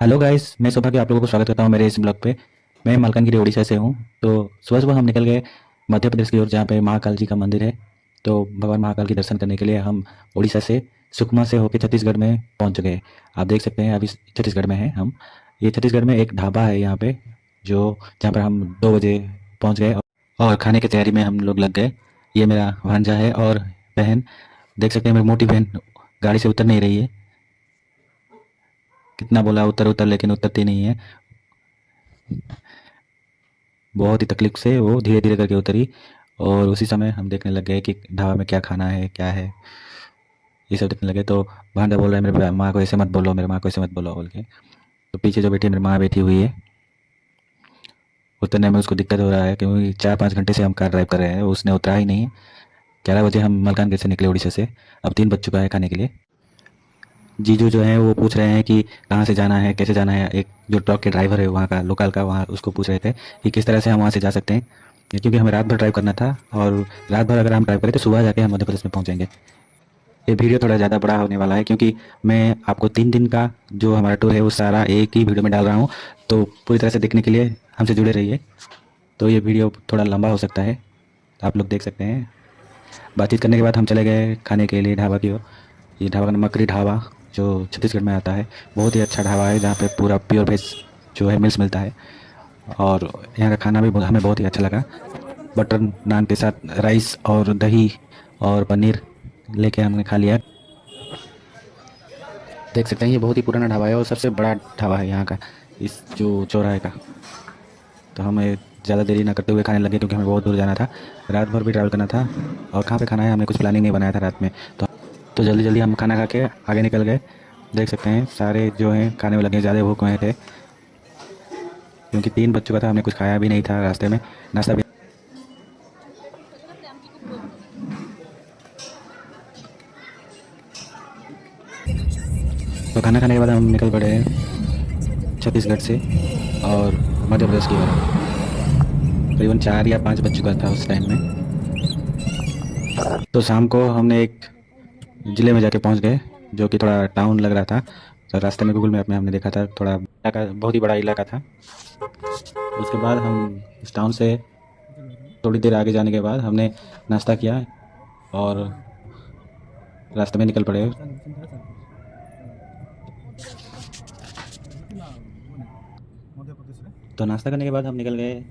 Hello guys, मैं सौभाग्य आप लोगों को स्वागत करता हूँ मेरे इस ब्लॉग पे। मैं मालकानगिरी उड़ीसा से हूँ। तो सुबह सुबह हम निकल गए मध्य प्रदेश की ओर, जहाँ पे महाकाल जी का मंदिर है। तो भगवान महाकाल के दर्शन करने के लिए हम उड़ीसा से सुकमा से होकर छत्तीसगढ़ में पहुँच गए। आप देख सकते हैं अभी छत्तीसगढ़ में हैं हम। ये छत्तीसगढ़ में एक ढाबा है यहाँ पे, जो जहाँ पर हम 2 बजे पहुँच गए और खाने की तैयारी में हम लोग लग गए। ये मेरा भांजा है और बहन। देख सकते हैं मेरी मोटी बहन गाड़ी से उतर नहीं रही है। कितना बोला उतर उतर, लेकिन उतरती नहीं है। बहुत ही तकलीफ से वो धीरे धीरे करके उतरी। और उसी समय हम देखने लग गए कि ढाबा में क्या खाना है, क्या है, ये सब देखने लगे। तो भांजा बोल रहा है मेरे माँ को ऐसे मत बोलो, मेरे माँ को ऐसे मत बोलो बोल के। तो पीछे जो बैठी है मेरी माँ बैठी हुई है। उतरने में उसको दिक्कत हो रहा है, क्योंकि 4-5 घंटे से हम कार ड्राइव कर रहे हैं, उसने उतरा ही नहीं। 11 बजे हम मलकानगिरी से निकले उड़ीसा से। अब 3 बज चुका है खाने के लिए। जीजू जो हैं वो पूछ रहे हैं कि कहाँ से जाना है, कैसे जाना है। एक जो ट्रक के ड्राइवर है वहाँ का, लोकल का, वहाँ उसको पूछ रहे थे कि किस तरह से हम वहाँ से जा सकते हैं, क्योंकि हमें रात भर ड्राइव करना था। और रात भर अगर हम ड्राइव करें तो सुबह जाके हम मध्य प्रदेश में पहुँचेंगे। ये वीडियो थोड़ा ज़्यादा बड़ा होने वाला है, क्योंकि मैं आपको 3 दिन का जो हमारा टूर है वो सारा एक ही वीडियो में डाल रहा हूँ। तो पूरी तरह से देखने के लिए हमसे जुड़े रहिए। तो ये वीडियो थोड़ा लंबा हो सकता है, आप लोग देख सकते हैं। बातचीत करने के बाद हम चले गए खाने के लिए ढाबा की ओर। ये ढाबा का नाम मकरी ढाबा, जो छत्तीसगढ़ में आता है। बहुत ही अच्छा ढाबा है, जहाँ पे पूरा प्योर वेज जो है मिल्स मिलता है। और यहाँ का खाना भी हमें बहुत ही अच्छा लगा। बटर नान के साथ राइस और दही और पनीर लेके हमने खा लिया। देख सकते हैं ये बहुत ही पुराना ढाबा है और सबसे बड़ा ढाबा है यहाँ का, इस जो चौराहे का। तो हमें ज़्यादा देरी ना करते हुए खाने लगे, क्योंकि हमें बहुत दूर जाना था, रात भर भी ट्रैवल करना था। और कहाँ पे खाना है हमने कुछ प्लानिंग नहीं बनाया था रात में। तो जल्दी जल्दी हम खाना खा के आगे निकल गए। देख सकते हैं सारे जो हैं खाने में लगे, ज़्यादा भूख में थे, क्योंकि 3 बज चुका था। हमने कुछ खाया भी नहीं था रास्ते में, नाश्ता भी। तो खाना खाने के बाद हम निकल पड़े छत्तीसगढ़ से और मध्य प्रदेश की ओर। करीबन 4 या 5 बज चुका था उस टाइम में। तो शाम को हमने एक ज़िले में जाके पहुंच गए, जो कि थोड़ा टाउन लग रहा था। तो रास्ते में गूगल मैप में हमने देखा था, थोड़ा इलाका, बहुत ही बड़ा इलाका था। उसके बाद हम इस टाउन से थोड़ी देर आगे जाने के बाद हमने नाश्ता किया और रास्ते में निकल पड़े। तो नाश्ता करने के बाद हम निकल गए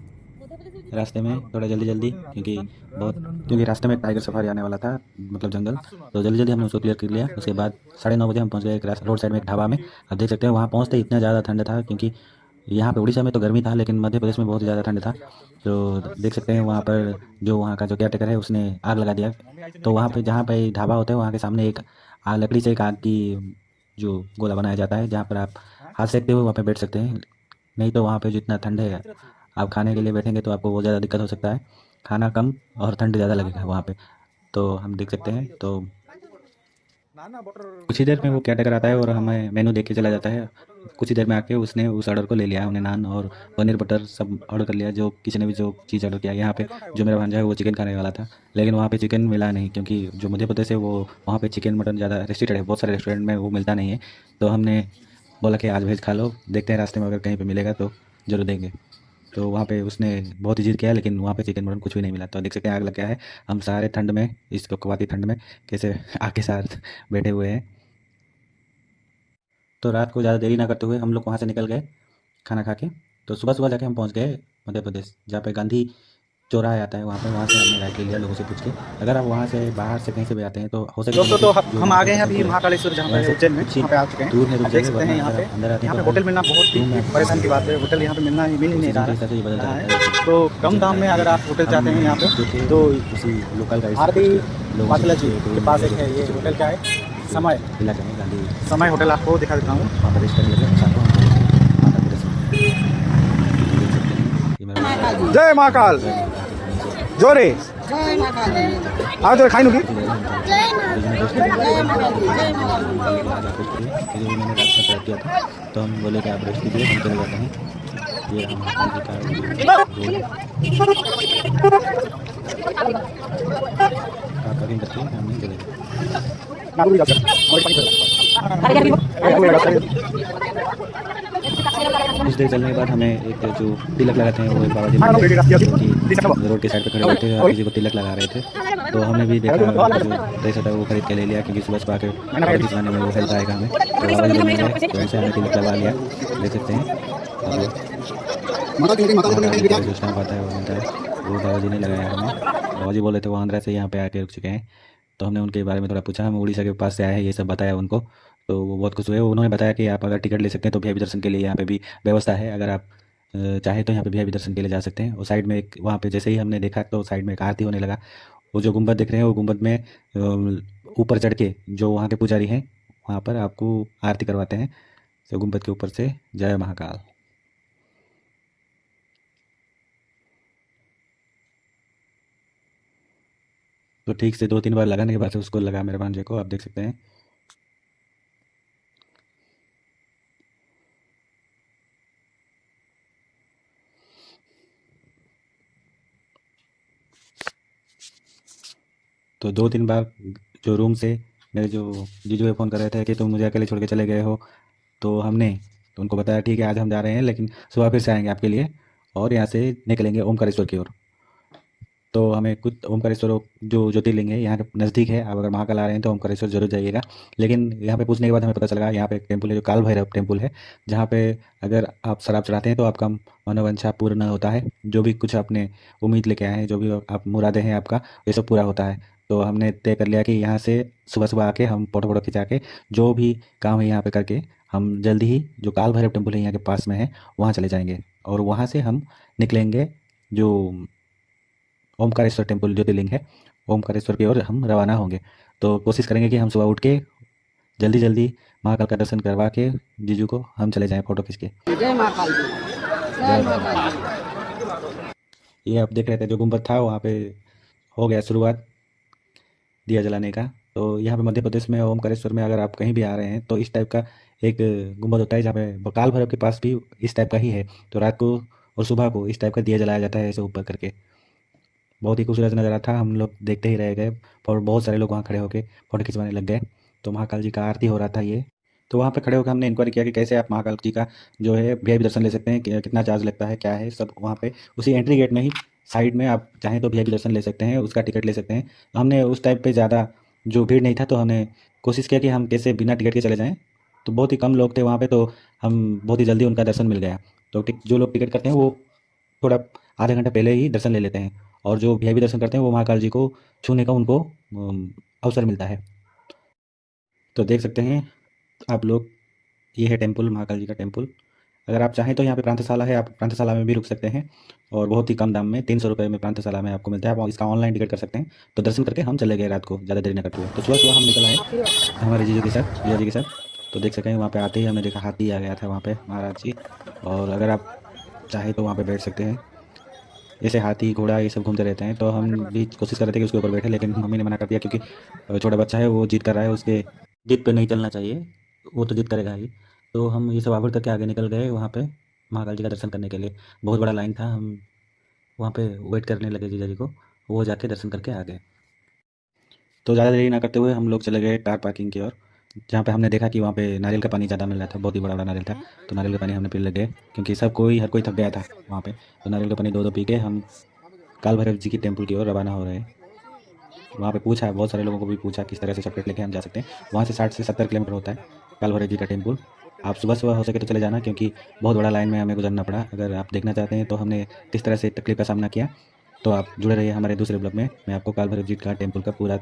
रास्ते में थोड़ा जल्दी जल्दी, क्योंकि रास्ते में एक टाइगर सफारी आने वाला था, मतलब जंगल। तो जल्दी जल्दी हमने उसको क्लियर कर लिया। उसके बाद 9:30 बजे हम पहुंच गए एक रोड साइड में एक ढाबा में। आप देख सकते हैं वहाँ पहुँचते ही इतना ज़्यादा ठंड था, क्योंकि यहाँ पे उड़ीसा में तो गर्मी था, लेकिन मध्य प्रदेश में बहुत ज़्यादा ठंड था। तो देख सकते हैं वहाँ पर जो वहाँ का जो केयर टेकर है उसने आग लगा दिया। तो वहाँ पे जहाँ पे ढाबा होता है वहाँ के सामने एक लकड़ी से एक आग की जो गोला बनाया जाता है, जहाँ पर आप हाथ सेकते हुए वहाँ पे बैठ सकते हैं। नहीं तो वहाँ पे जितना ठंड है, आप खाने के लिए बैठेंगे तो आपको बहुत ज़्यादा दिक्कत हो सकता है। खाना कम और ठंड ज़्यादा लगेगा वहाँ पे। तो हम देख सकते हैं। तो कुछ ही देर में वो केयर टेकर आता है और हमें मेनू देख के चला जाता है। कुछ ही देर में आके उसने उस ऑर्डर को ले लिया। हमने नान और पनीर बटर सब ऑर्डर कर लिया, जो किसी ने भी जो चीज़ ऑर्डर किया। यहाँ पे जो मेरा भांजा है वो चिकन खाने वाला था, लेकिन वहाँ पे चिकन मिला नहीं, क्योंकि जो मध्य प्रदेश है वो वहाँ पे चिकन मटन ज़्यादा रेस्ट्रिक्टेड है, बहुत सारे रेस्टोरेंट में वो मिलता नहीं है। तो हमने बोला कि आज वेज खा लो, देखते हैं रास्ते में अगर कहीं पर मिलेगा तो ज़रूर देंगे। तो वहाँ पे उसने बहुत ही जिद किया, लेकिन वहाँ पे चिकन मटन कुछ भी नहीं मिला। तो देख सकते हैं आग लग गया है। हम सारे ठंड में, इस कड़कड़ाती ठंड में कैसे आग के साथ बैठे हुए हैं। तो रात को ज़्यादा देरी ना करते हुए हम लोग वहाँ से निकल गए खाना खा के। तो सुबह सुबह जाके हम पहुँच गए मध्य प्रदेश, जहाँ पे गांधी चौराहा आता है वहाँ से हमने राइट ले लिया लोगों से पूछ के। अगर आप वहाँ से बाहर से कहीं से भी आते हैं तो हो सके दोस्तों, तो जो हम आ गए हैं अभी टेम्पल है महाकालेश्वर, जहाँ वहाँ पे से उज्जैन में, कुछ ही वहाँ पे आ चुके हैं। दूर में रुक आप देख जाइए, सकते हैं वरना यहाँ अगर पे आप अंदर आते हैं यहाँ तो पे होटल मिलना बहुत ही रूम में आपको परेशान की बात है। होटल यहाँ पे मिलना ही मिल ही नहीं सीज़न रहा के हिसाब से ये बदलता रहता है। है। तो कम दाम में अगर आप होटल चाहते हैं यहाँ पे, जो थे तो उसी लोकल गाइड से आरती पूछ के लोगों से पातला पूछ जी के के पास एक है, ये होटल क्या है, समय इलाके में गांधी समय होटल आपको दिखा देता हूँ। वहाँ पर रजिस्टर लगे साथ में माता के दर्शन देख सकते हैं। ये मेरा जय महाकाल जोरे हाँ तो खाई नुकी। मैंने रास्ता तय किया था, तो हम बोले कि आप रेस्ट कीजिए, हम चले जाते हैं। ये हम महाकाल जी का पार्किंग करके हमने चले गए। कुछ देर चलने के बाद हमें एक जो तिलक लगाते हैं वो एक बाबा जी मिले, क्योंकि रोड के साइड पे खड़े हुए थे और किसी को तिलक लगा रहे थे। तो हमने भी देखा जो ड्रेस होता है वो खरीद के ले लिया, क्योंकि सुबह सुबह आके फोटो खिंचवाने में वो हेल्प आएगा हमें। तो बाबा जी मिल गए तो ऐसे हमने तिलक लगा लिया, देख सकते हैं। जो स्टाम्प आता है वो मिलता है, वो बाबा जी ने लगाया हमें। बाबा जी बोले थे वो आंध्रा से यहाँ पे आके रुक चुके हैं, तो हमने उनके बारे में थोड़ा पूछा। हम उड़ीसा के पास से आए हैं, ये सब बताया उनको, तो वो बहुत खुश हुए। उन्होंने बताया कि आप अगर टिकट ले सकते हैं तो वीआईपी दर्शन के लिए यहाँ पे भी व्यवस्था है। अगर आप चाहें तो यहाँ पे वीआईपी दर्शन के लिए जा सकते हैं। और साइड में एक वहाँ पे जैसे ही हमने देखा तो साइड में एक आरती होने लगा। वो जो गुंबद दिख रहे हैं वो गुंबद में ऊपर चढ़ के जो वहाँ के पुजारी हैं वहाँ पर आपको आरती करवाते हैं, तो गुंबद के ऊपर से जय महाकाल। तो ठीक से 2-3 बार लगाने के बाद से उसको लगा मेरे भांजे को, आप देख सकते हैं। तो 2-3 बार जो रूम से मेरे जो जीजू है फ़ोन कर रहे थे कि तुम मुझे अकेले छोड़ के चले गए हो, तो हमने तो उनको बताया ठीक है आज हम जा रहे हैं, लेकिन सुबह फिर से आएंगे आपके लिए और यहाँ से निकलेंगे ओमकारेश्वर की ओर। तो हमें कुछ ओमकारेश्वर जो ज्योतिर्लिंग है यहाँ के नज़दीक है। आप अगर महाकाल आ रहे हैं तो ओमकारेश्वर जरूर जाइएगा। लेकिन यहाँ पे पूछने के बाद हमें पता चला यहाँ पे एक टेम्पल है जो काल भैरव टेम्पल है, जहाँ पे अगर आप शराब चढ़ाते हैं तो आपका मनोवांछा पूर्ण होता है। जो भी कुछ आपने उम्मीद लेके आए हैं, जो भी आप मुरादे हैं आपका, ये सब पूरा होता है। तो हमने तय कर लिया कि यहाँ से सुबह सुबह आके हम फोटो फोटो खिंचा के जो भी काम है यहाँ पे करके हम जल्दी ही जो काल भैरव टेम्पल है यहाँ के पास में है वहाँ चले जाएंगे। और वहाँ से हम निकलेंगे जो ओमकारेश्वर टेम्पल ज्योतिर्लिंग है, ओमकारेश्वर की ओर हम रवाना होंगे। तो कोशिश करेंगे कि हम सुबह उठ के जल्दी जल्दी महाकाल का दर्शन करवा के जीजू को हम चले जाएं फोटो खींच के। जय महाकाल जी, जय महाकाल जी। ये आप देख रहे थे जो गुंबद था वहाँ पे हो गया शुरुआत दिया जलाने का। तो यहाँ पे मध्य प्रदेश में ओमकारेश्वर में अगर आप कहीं भी आ रहे हैं तो इस टाइप का एक गुंबद होता है, जहाँ पे काल भैरव के पास भी इस टाइप का ही है। तो रात को और सुबह को इस टाइप का दिया जलाया जाता है ऐसे ऊपर करके। बहुत ही खूबसूरत नज़ारा था, हम लोग देखते ही रह गए और बहुत सारे लोग वहाँ खड़े होकर फ़ोटो खिंचवाने लग गए। तो महाकाल जी का आरती हो रहा था ये। तो वहाँ पे खड़े होकर हमने इंक्वायरी किया कि कैसे आप महाकाल जी का जो है वीआईपी दर्शन ले सकते हैं, कितना चार्ज लगता है, क्या है सब। वहाँ पे उसी एंट्री गेट में ही साइड में आप चाहें तो वीआईपी दर्शन ले सकते हैं, उसका टिकट ले सकते हैं। तो हमने उस टाइम पे ज़्यादा जो भीड़ नहीं था तो हमने कोशिश किया कि हम कैसे बिना टिकट के चले जाएँ। तो बहुत ही कम लोग थे वहाँ पे, तो हम बहुत ही जल्दी उनका दर्शन मिल गया। तो जो लोग टिकट करते हैं वो थोड़ा आधे घंटे पहले ही दर्शन ले लेते हैं, और जो वीआईपी दर्शन करते हैं वो महाकाल जी को छूने का उनको अवसर मिलता है। तो देख सकते हैं आप लोग, ये है टेम्पल, महाकाल जी का टेम्पल। अगर आप चाहें तो यहाँ पे प्रांतशाला है, आप प्रांतशाला में भी रुक सकते हैं और बहुत ही कम दाम में 300 रुपये में प्रांतशाला में आपको मिलता है। आप इसका ऑनलाइन टिकट कर सकते हैं। तो दर्शन करके हम चले गए रात को, ज़्यादा देरी न करते हुए। तो सुबह सुबह हम निकल आए हमारे जीजू के साथ, जीजा जी के साथ। तो देख सकें वहाँ पे आते ही हमने देखा हाथी आ गया था वहाँ पे महाराज जी। और अगर आप चाहें तो वहाँ पे बैठ सकते हैं, जैसे हाथी घोड़ा ये सब घूमते रहते हैं। तो हम भी कोशिश कर रहे थे कि उसके ऊपर बैठे, लेकिन मम्मी ने मना कर दिया, क्योंकि छोटा बच्चा है वो जिद कर रहा है, उसके जिद पे नहीं चलना चाहिए, वो तो जिद करेगा ही। तो हम ये सब आवर करके आगे निकल गए वहाँ पे महाकाल जी का दर्शन करने के लिए। बहुत बड़ा लाइन था, हम वहाँ पे वेट करने लगे जीजा जी को, वो जाके दर्शन करके आ गए। तो ज़्यादा देरी ना करते हुए हम लोग चले गए कार पार्किंग की ओर, जहाँ पे हमने देखा कि वहाँ पे नारियल का पानी ज़्यादा मिल रहा था, बहुत ही बड़ा बड़ा नारियल था। तो नारियल का पानी हमने पीने लग गए, क्योंकि हर कोई थक गया था वहाँ पे। तो नारियल का पानी 2-2 पी के हम काल भैरव जी की टेम्पल की ओर रवाना हो रहे हैं। वहाँ पे पूछा, बहुत सारे लोगों को भी पूछा किस तरह से सर्टिफिकेट लेके हम जा सकते हैं। वहाँ से 60 से 70 किलोमीटर होता है काल भैरव जी का टेम्पल। आप सुबह सुबह हो सके तो चले जाना, क्योंकि बहुत बड़ा लाइन में हमें गुजरना पड़ा। अगर आप देखना चाहते हैं तो हमने किस तरह से तकलीफ का सामना किया, तो आप जुड़े रहिए हमारे दूसरे ब्लॉग में। मैं आपको काल भैरव जी का टेम्पल का पूरा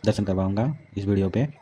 दर्शन करवाऊँगा इस वीडियो पर।